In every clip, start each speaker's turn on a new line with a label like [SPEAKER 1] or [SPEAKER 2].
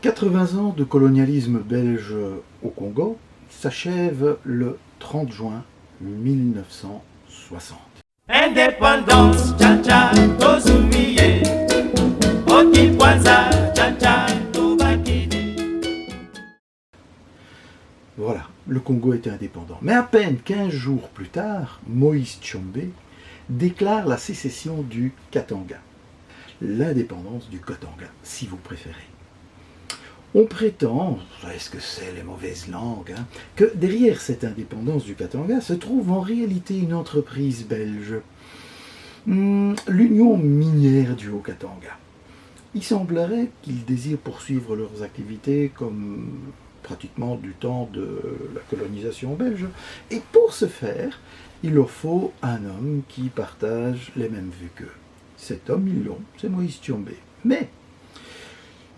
[SPEAKER 1] 80 ans de colonialisme belge au Congo s'achèvent le 30 juin 1960.
[SPEAKER 2] Indépendance, tcha-tcha, tozumiye, okipwanza, tcha-tcha, tobakidi.
[SPEAKER 1] Voilà, le Congo était indépendant. Mais à peine 15 jours plus tard, Moïse Tshombe déclare la sécession du Katanga. L'indépendance du Katanga, si vous préférez. On prétend, est-ce que c'est les mauvaises langues, que derrière cette indépendance du Katanga se trouve en réalité une entreprise belge, l'Union minière du Haut-Katanga. Il semblerait qu'ils désirent poursuivre leurs activités comme pratiquement du temps de la colonisation belge. Et pour ce faire, il leur faut un homme qui partage les mêmes vues qu'eux. Cet homme, ils l'ont, c'est Moïse Tshombe. Mais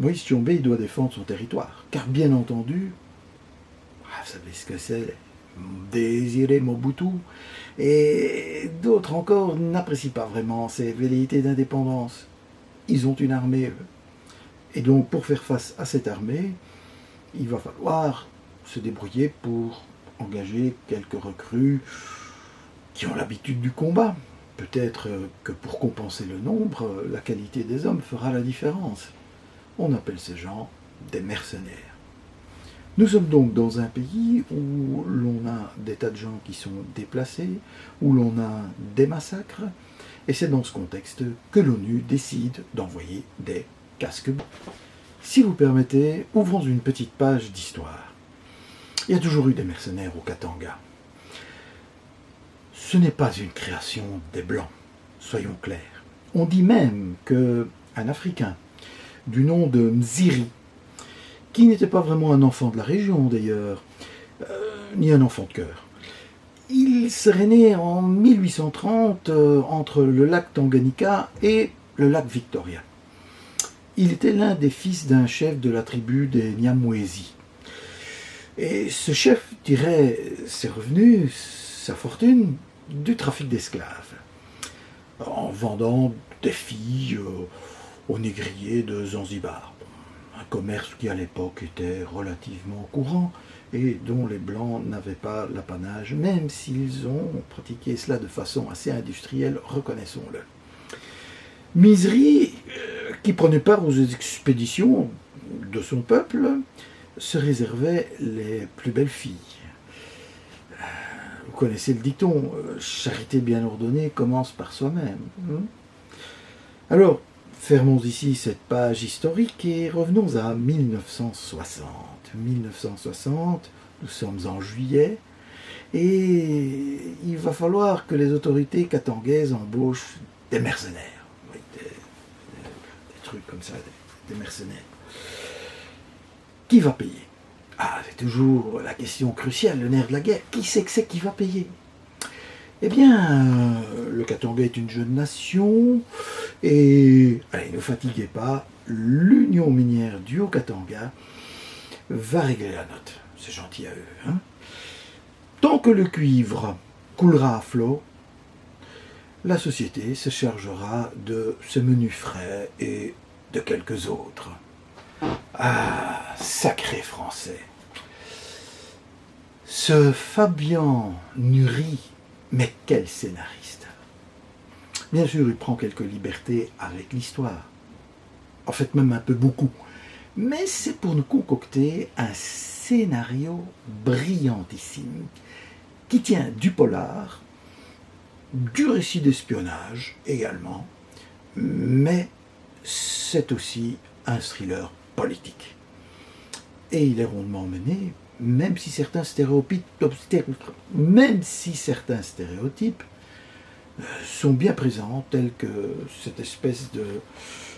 [SPEAKER 1] Moïse Tshombe doit défendre son territoire, car bien entendu, vous savez ce que c'est, désirer Mobutu, et d'autres encore n'apprécient pas vraiment ces velléités d'indépendance. Ils ont une armée, eux. Et donc, pour faire face à cette armée, il va falloir se débrouiller pour engager quelques recrues qui ont l'habitude du combat. Peut-être que pour compenser le nombre, la qualité des hommes fera la différence. On appelle ces gens des mercenaires. Nous sommes donc dans un pays où l'on a des tas de gens qui sont déplacés, où l'on a des massacres, et c'est dans ce contexte que l'ONU décide d'envoyer des casques bleus. Si vous permettez, ouvrons une petite page d'histoire. Il y a toujours eu des mercenaires au Katanga. Ce n'est pas une création des Blancs, soyons clairs. On dit même qu'un Africain du nom de Mziri, qui n'était pas vraiment un enfant de la région d'ailleurs, ni un enfant de cœur, il serait né en 1830 entre le lac Tanganyika et le lac Victoria. Il était l'un des fils d'un chef de la tribu des Nyamwezi. Et ce chef tirait ses revenus, sa fortune, du trafic d'esclaves, en vendant des filles aux négriers de Zanzibar. Un commerce qui à l'époque était relativement courant et dont les Blancs n'avaient pas l'apanage, même s'ils ont pratiqué cela de façon assez industrielle, reconnaissons-le. Mizri, qui prenait part aux expéditions de son peuple, se réservait les plus belles filles. Vous connaissez le dicton, charité bien ordonnée commence par soi-même. Alors, fermons ici cette page historique et revenons à 1960. 1960, nous sommes en juillet, et il va falloir que les autorités katangaises embauchent des mercenaires. Oui, des trucs comme ça, des mercenaires. Qui va payer? Ah, c'est toujours la question cruciale, le nerf de la guerre. Qui c'est que c'est qui va payer? Eh bien, le Katanga est une jeune nation, et, allez, ne fatiguez pas, l'Union minière du Haut-Katanga va régler la note. C'est gentil à eux. Tant que le cuivre coulera à flot, la société se chargera de ses menus frais et de quelques autres. Ah, sacré français! Ce Fabien Nury, mais quel scénariste! Bien sûr, il prend quelques libertés avec l'histoire. En fait, même un peu beaucoup. Mais c'est pour nous concocter un scénario brillantissime qui tient du polar, du récit d'espionnage également, mais c'est aussi un thriller politique. Et il est rondement mené, même si certains stéréotypes sont bien présents, tels que cette espèce de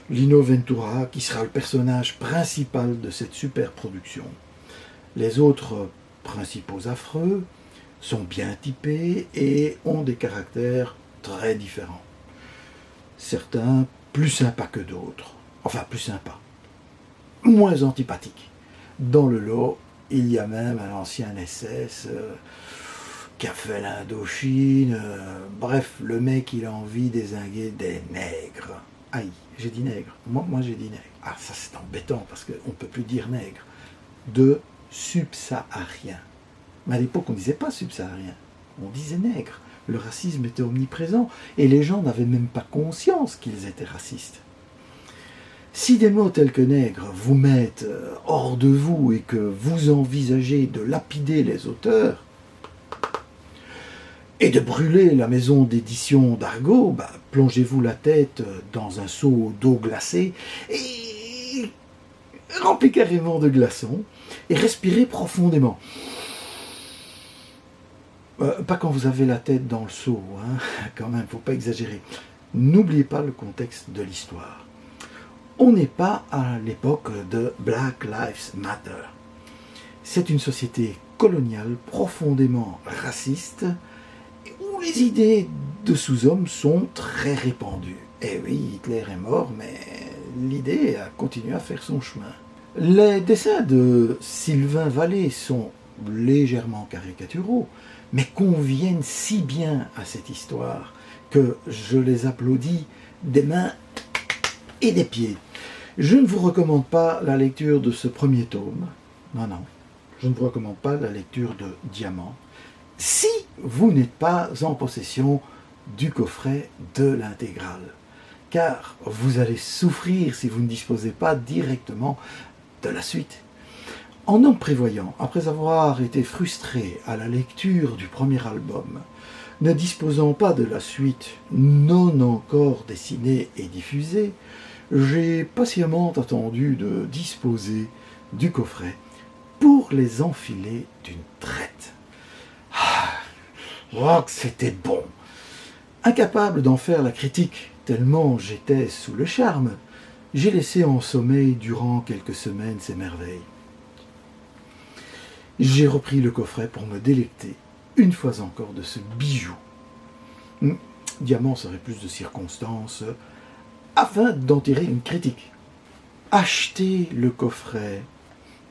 [SPEAKER 1] Lino Ventura, qui sera le personnage principal de cette super production. Les autres principaux affreux sont bien typés et ont des caractères très différents. Certains plus sympas que d'autres, enfin plus sympas, moins antipathiques. Dans le lot, il y a même un ancien SS qui a fait l'Indochine. Bref, le mec, il a envie dézinguer des nègres. Aïe, j'ai dit nègre. Moi j'ai dit nègre. Ah, ça c'est embêtant parce qu'on ne peut plus dire nègre. De subsaharien. Mais à l'époque, on ne disait pas subsaharien. On disait nègre. Le racisme était omniprésent et les gens n'avaient même pas conscience qu'ils étaient racistes. Si des mots tels que nègre vous mettent hors de vous et que vous envisagez de lapider les auteurs et de brûler la maison d'édition d'Argo, plongez-vous la tête dans un seau d'eau glacée et remplis carrément de glaçons et respirez profondément. Pas quand vous avez la tête dans le seau, hein, quand même, faut pas exagérer. N'oubliez pas le contexte de l'histoire. On n'est pas à l'époque de Black Lives Matter. C'est une société coloniale profondément raciste où les idées de sous-hommes sont très répandues. Et oui, Hitler est mort, mais l'idée a continué à faire son chemin. Les dessins de Sylvain Vallée sont légèrement caricaturaux, mais conviennent si bien à cette histoire que je les applaudis des mains et des pieds. Je ne vous recommande pas la lecture de ce premier tome. Non, je ne vous recommande pas la lecture de Diamant. Si vous n'êtes pas en possession du coffret de l'intégrale. Car vous allez souffrir si vous ne disposez pas directement de la suite. En homme prévoyant, après avoir été frustré à la lecture du premier album, ne disposant pas de la suite non encore dessinée et diffusée, j'ai patiemment attendu de disposer du coffret pour les enfiler d'une traite. Oh, que c'était bon! Incapable d'en faire la critique, tellement j'étais sous le charme, j'ai laissé en sommeil durant quelques semaines ces merveilles. J'ai repris le coffret pour me délecter, une fois encore, de ce bijou. Diamant serait plus de circonstance, afin d'en tirer une critique. Achetez le coffret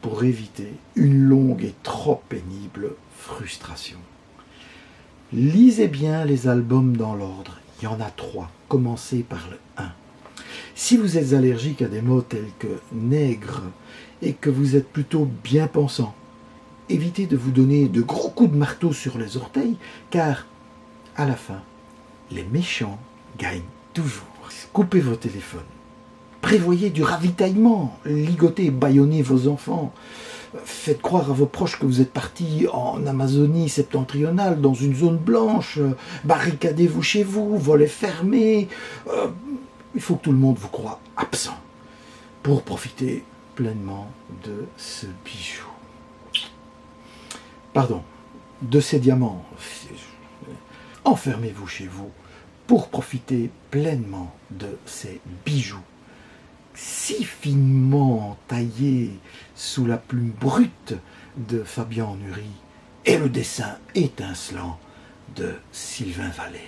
[SPEAKER 1] pour éviter une longue et trop pénible frustration. Lisez bien les albums dans l'ordre, il y en a 3, commencez par le 1. Si vous êtes allergique à des mots tels que nègre et que vous êtes plutôt bien pensant, évitez de vous donner de gros coups de marteau sur les orteils, car à la fin, les méchants gagnent toujours. Coupez vos téléphones. Prévoyez du ravitaillement. Ligotez et bâillonnez vos enfants. Faites croire à vos proches que vous êtes partis en Amazonie septentrionale, dans une zone blanche. Barricadez-vous chez vous, volets fermés. Il faut que tout le monde vous croie absent pour profiter pleinement de ce bijou. Pardon, de ces diamants. Enfermez-vous chez vous pour profiter pleinement de ces bijoux si finement taillés sous la plume brute de Fabien Nury et le dessin étincelant de Sylvain Vallée.